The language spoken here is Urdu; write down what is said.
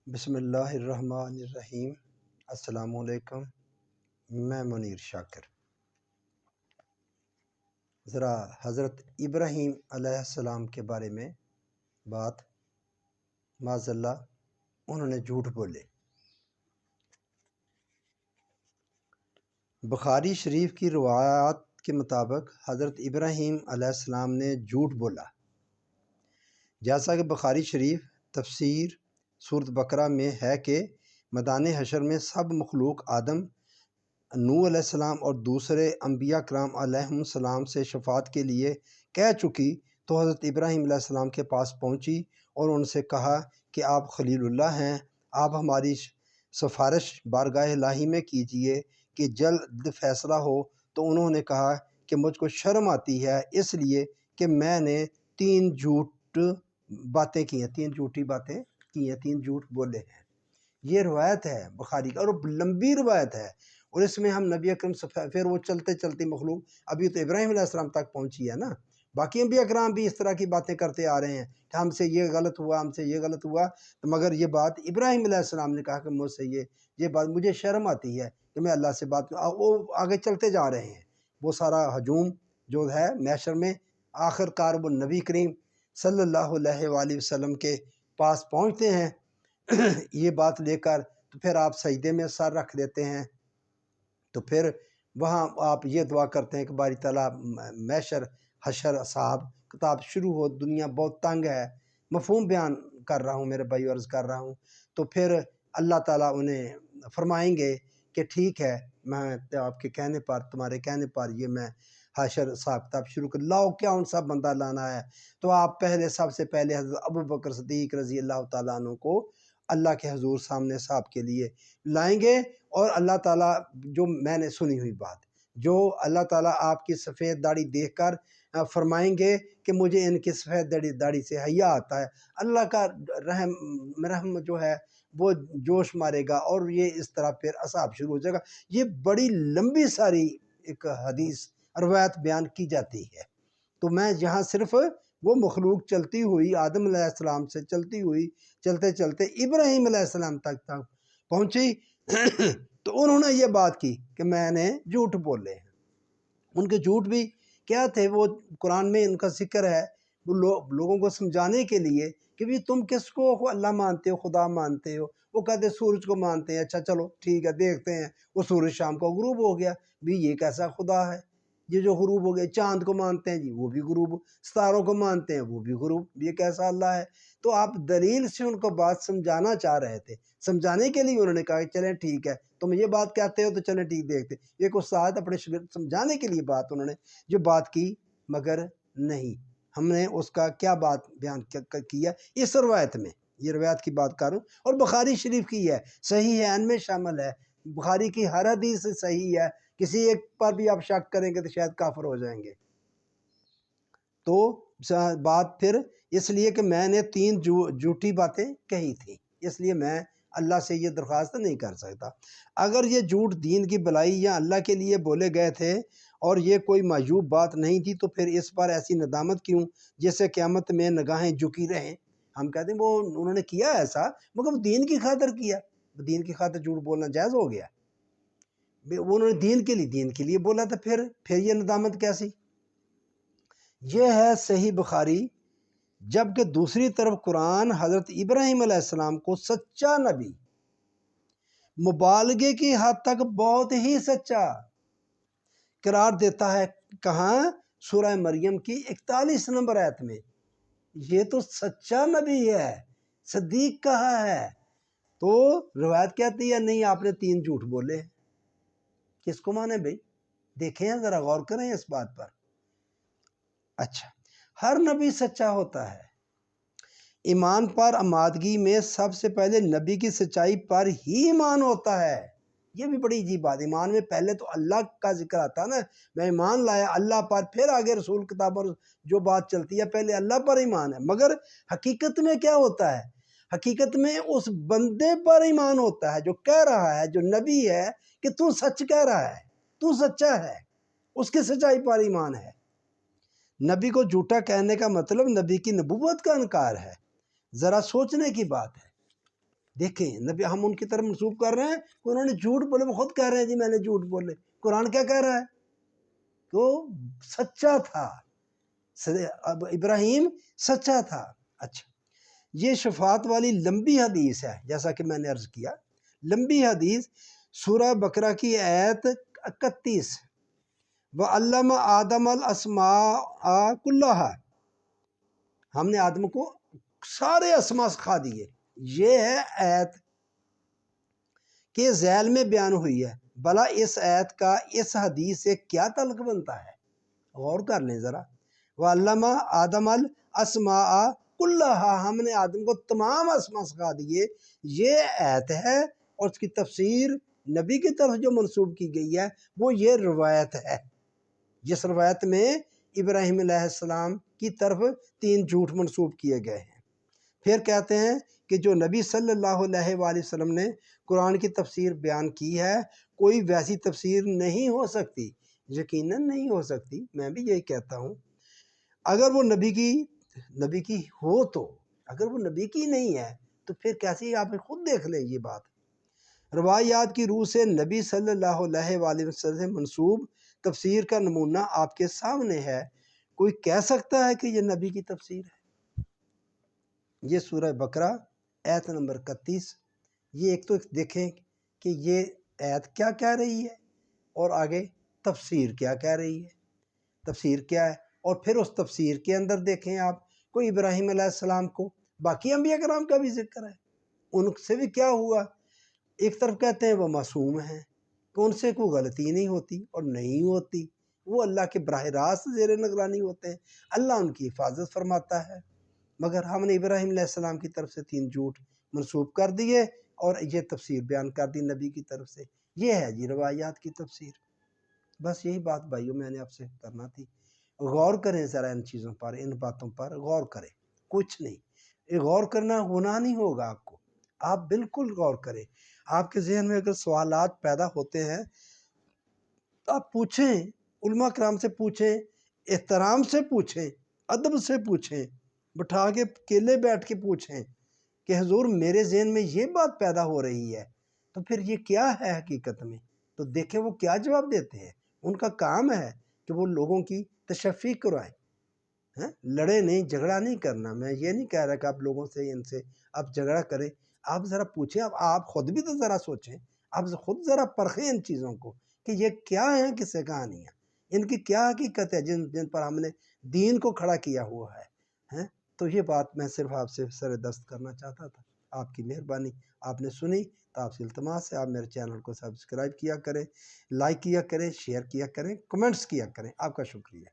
بسم اللہ الرحمن الرحیم۔ السلام علیکم، میں منیر شاکر۔ ذرا حضرت ابراہیم علیہ السلام کے بارے میں بات۔ معاذ اللہ انہوں نے جھوٹ بولے۔ بخاری شریف کی روایات کے مطابق حضرت ابراہیم علیہ السلام نے جھوٹ بولا، جیسا کہ بخاری شریف تفسیر سورۃ بقرہ میں ہے کہ میدان حشر میں سب مخلوق آدم، نوح علیہ السلام اور دوسرے انبیاء کرام علیہم السلام سے شفاعت کے لیے کہہ چکی تو حضرت ابراہیم علیہ السلام کے پاس پہنچی اور ان سے کہا کہ آپ خلیل اللہ ہیں، آپ ہماری سفارش بارگاہ الہی میں کیجئے کہ جلد فیصلہ ہو۔ تو انہوں نے کہا کہ مجھ کو شرم آتی ہے اس لیے کہ میں نے تین جھوٹی باتیں کی ہیں، تین جھوٹ بولے ہیں۔ یہ روایت ہے بخاری کا، اور لمبی روایت ہے، اور اس میں ہم نبی اکرم پھر وہ چلتے چلتے مخلوق ابھی تو ابراہیم علیہ السلام تک پہنچی ہے نا، باقی انبیاء کرام بھی اس طرح کی باتیں کرتے آ رہے ہیں کہ ہم سے یہ غلط ہوا، ہم سے یہ غلط ہوا، تو مگر یہ بات ابراہیم علیہ السلام نے کہا کہ مجھ سے یہ بات مجھے شرم آتی ہے کہ میں اللہ سے بات کروں۔ وہ آگے چلتے جا رہے ہیں، وہ سارا ہجوم جو ہے محشر میں، آخر کار وہ نبی کریم صلی اللہ علیہ وآلہ وسلم کے پاس پہنچتے ہیں یہ بات لے کر، تو پھر آپ سجدے میں سر رکھ دیتے ہیں، تو پھر وہاں آپ یہ دعا کرتے ہیں کہ باری تعالیٰ محشر حشر اصحاب کتاب شروع ہو، دنیا بہت تنگ ہے، مفہوم بیان کر رہا ہوں میرے بھائی، عرض کر رہا ہوں۔ تو پھر اللہ تعالیٰ انہیں فرمائیں گے کہ ٹھیک ہے، میں آپ کے کہنے پر، تمہارے کہنے پر یہ میں حشر حساب کتاب شروع کر لاؤ، کیا ان سب بندہ لانا ہے؟ تو آپ سب سے پہلے حضرت ابوبکر صدیق رضی اللہ تعالیٰ عنہ کو اللہ کے حضور سامنے صاحب کے لیے لائیں گے، اور اللہ تعالیٰ جو میں نے سنی ہوئی بات، جو اللہ تعالیٰ آپ کی سفید داڑھی دیکھ کر فرمائیں گے کہ مجھے ان کی سفید داڑھی سے حیا آتا ہے، اللہ کا رحم جو ہے وہ جوش مارے گا، اور یہ اس طرح پھر عذاب شروع ہو جائے گا۔ یہ بڑی لمبی ساری ایک حدیث روایت بیان کی جاتی ہے، تو میں یہاں صرف وہ مخلوق چلتی ہوئی آدم علیہ السلام سے چلتی ہوئی چلتے چلتے ابراہیم علیہ السلام تک پہنچی تو انہوں نے یہ بات کی کہ میں نے جھوٹ بولے ہیں۔ ان کے جھوٹ بھی کیا تھے؟ وہ قرآن میں ان کا ذکر ہے، وہ لوگوں کو سمجھانے کے لیے کہ بھی تم کس کو اللہ مانتے ہو، خدا مانتے ہو؟ وہ کہتے سورج کو مانتے ہیں، اچھا چلو ٹھیک ہے، دیکھتے ہیں وہ سورج شام کو غروب ہو گیا، بھی یہ کیسا خدا ہے یہ جو غروب ہو گیا؟ چاند کو مانتے ہیں جی، وہ بھی غروب، ستاروں کو مانتے ہیں، وہ بھی غروب، یہ کیسا اللہ ہے؟ تو آپ دلیل سے ان کو بات سمجھانا چاہ رہے تھے، سمجھانے کے لیے انہوں نے کہا کہ چلیں ٹھیک ہے، تم یہ بات کہتے ہو تو چلیں ٹھیک، دیکھتے۔ ایک استاد اپنے شاگرد سمجھانے کے لیے بات انہوں نے جو بات کی، مگر نہیں، ہم نے اس کا کیا بات بیان کی ہے اس روایت میں، یہ روایت کی بات کروں، اور بخاری شریف کی ہے، صحیح ہے، ان میں شامل ہے، بخاری کی ہر حدیث صحیح ہے، کسی ایک پر بھی آپ شک کریں گے تو شاید کافر ہو جائیں گے۔ تو بات پھر اس لیے کہ میں نے تین جھوٹی باتیں کہی تھیں، اس لیے میں اللہ سے یہ درخواست نہیں کر سکتا۔ اگر یہ جھوٹ دین کی بھلائی یا اللہ کے لیے بولے گئے تھے اور یہ کوئی معیوب بات نہیں تھی، تو پھر اس پر ایسی ندامت کیوں جیسے قیامت میں نگاہیں جھکی رہیں؟ ہم کہتے ہیں وہ انہوں نے کیا ایسا مگر دین کی خاطر کیا، دین کی خاطر جھوٹ بولنا جائز ہو گیا، انہوں نے دین کے لیے بولا تھا، پھر یہ ندامت کیسی؟ یہ ہے صحیح بخاری۔ جبکہ دوسری طرف قرآن حضرت ابراہیم علیہ السلام کو سچا نبی، مبالغے کی حد تک بہت ہی سچا قرار دیتا ہے۔ کہاں؟ سورہ مریم کی 41 نمبر آیت میں، یہ تو سچا نبی ہے، صدیق کہا ہے۔ تو روایت کہتی ہے نہیں، آپ نے تین جھوٹ بولے، کس کو مانے بھائی؟ دیکھیں ذرا غور کریں اس بات پر۔ اچھا، ہر نبی سچا ہوتا ہے، ایمان پر آمادگی میں سب سے پہلے نبی کی سچائی پر ہی ایمان ہوتا ہے۔ یہ بھی بڑی عجیب بات، ایمان میں پہلے تو اللہ کا ذکر آتا نا، میں ایمان لایا اللہ پر، پھر آگے رسول کتاب اور جو بات چلتی ہے، پہلے اللہ پر ایمان ہے، مگر حقیقت میں کیا ہوتا ہے؟ حقیقت میں اس بندے پر ایمان ہوتا ہے جو کہہ رہا ہے، جو نبی ہے، کہ تو سچ کہہ رہا ہے، تو سچا ہے، اس کی سچائی پر ایمان ہے۔ نبی کو جھوٹا کہنے کا مطلب نبی کی نبوت کا انکار ہے، ذرا سوچنے کی بات ہے۔ دیکھیں نبی ہم ان کی طرف منسوب کر رہے ہیں کہ انہوں نے جھوٹ بولے، وہ خود کہہ رہے ہیں جی میں نے جھوٹ بولے۔ قرآن کیا کہہ رہا ہے کہ وہ سچا تھا، ابراہیم سچا تھا۔ اچھا، یہ شفاعت والی لمبی حدیث ہے، جیسا کہ میں نے عرض کیا، لمبی حدیث سورہ بقرہ کی آیت 31، وَعَلَّمَ آدَمَ الْأَسْمَاءَ كُلَّهَا، ہم نے آدم کو سارے اسماء سکھا دیے۔ یہ ہے آیت کے ذیل میں بیان ہوئی ہے۔ بھلا اس آیت کا اس حدیث سے کیا تعلق بنتا ہے؟ غور کر لیں ذرا۔ وَعَلَّمَ آدَمَ الْأَسْمَاءَ كُلَّهَا، ہم نے آدم کو تمام اسماء سکھا دیے، یہ آیت ہے، اور اس کی تفسیر نبی کی طرف جو منسوب کی گئی ہے وہ یہ روایت ہے، جس روایت میں ابراہیم علیہ السلام کی طرف 3 جھوٹ منسوب کیے گئے ہیں۔ پھر کہتے ہیں کہ جو نبی صلی اللہ علیہ وآلہ وسلم نے قرآن کی تفسیر بیان کی ہے، کوئی ویسی تفسیر نہیں ہو سکتی، یقیناً نہیں ہو سکتی، میں بھی یہی کہتا ہوں۔ اگر وہ نبی کی ہو تو، اگر وہ نبی کی نہیں ہے تو پھر کیسی، آپ خود دیکھ لیں یہ بات۔ روایات کی روح سے نبی صلی اللہ علیہ وآلہ وسلم سے منسوب تفسیر کا نمونہ آپ کے سامنے ہے۔ کوئی کہہ سکتا ہے کہ یہ نبی کی تفسیر ہے؟ یہ سورہ بقرہ آیت نمبر 31، یہ ایک تو دیکھیں کہ یہ آیت کیا کہہ رہی ہے اور آگے تفسیر کیا کہہ رہی ہے، تفسیر کیا ہے، اور پھر اس تفسیر کے اندر دیکھیں آپ کوئی ابراہیم علیہ السلام کو، باقی انبیاء کرام کا بھی ذکر ہے، ان سے بھی کیا ہوا۔ ایک طرف کہتے ہیں وہ معصوم ہیں کہ ان سے کوئی غلطی نہیں ہوتی، اور نہیں ہوتی، وہ اللہ کے براہ راست زیر نگرانی ہوتے ہیں، اللہ ان کی حفاظت فرماتا ہے۔ مگر ہم نے ابراہیم علیہ السلام کی طرف سے 3 جھوٹ منسوب کر دیے اور یہ تفسیر بیان کر دی نبی کی طرف سے۔ یہ ہے جی روایات کی تفسیر۔ بس یہی بات بھائیوں میں نے آپ سے کرنا تھی۔ غور کریں ذرا ان چیزوں پر، ان باتوں پر غور کریں، کچھ نہیں، یہ غور کرنا گناہ نہیں ہوگا آپ کو، آپ بالکل غور کریں۔ آپ کے ذہن میں اگر سوالات پیدا ہوتے ہیں تو آپ پوچھیں، علماء کرام سے پوچھیں، احترام سے پوچھیں، ادب سے پوچھیں، بٹھا کے اکیلے بیٹھ کے پوچھیں کہ حضور میرے ذہن میں یہ بات پیدا ہو رہی ہے، تو پھر یہ کیا ہے حقیقت میں، تو دیکھیں وہ کیا جواب دیتے ہیں۔ ان کا کام ہے کہ وہ لوگوں کی تشفی کرائیں، لڑے نہیں، جھگڑا نہیں کرنا۔ میں یہ نہیں کہہ رہا کہ آپ لوگوں سے ان سے آپ جھگڑا کریں، آپ ذرا پوچھیں، آپ خود بھی تو ذرا سوچیں، آپ خود ذرا پرکھیں ان چیزوں کو کہ یہ کیا ہیں، قصے کہانیاں، ان کی کیا حقیقت ہے جن پر ہم نے دین کو کھڑا کیا ہوا ہے۔ تو یہ بات میں صرف آپ سے سر دست کرنا چاہتا تھا۔ آپ کی مہربانی، آپ نے سنی تو آپ سے التماس ہے آپ میرے چینل کو سبسکرائب کیا کریں، لائک کیا کریں، شیئر کیا کریں، کمنٹس کیا کریں۔ آپ کا شکریہ۔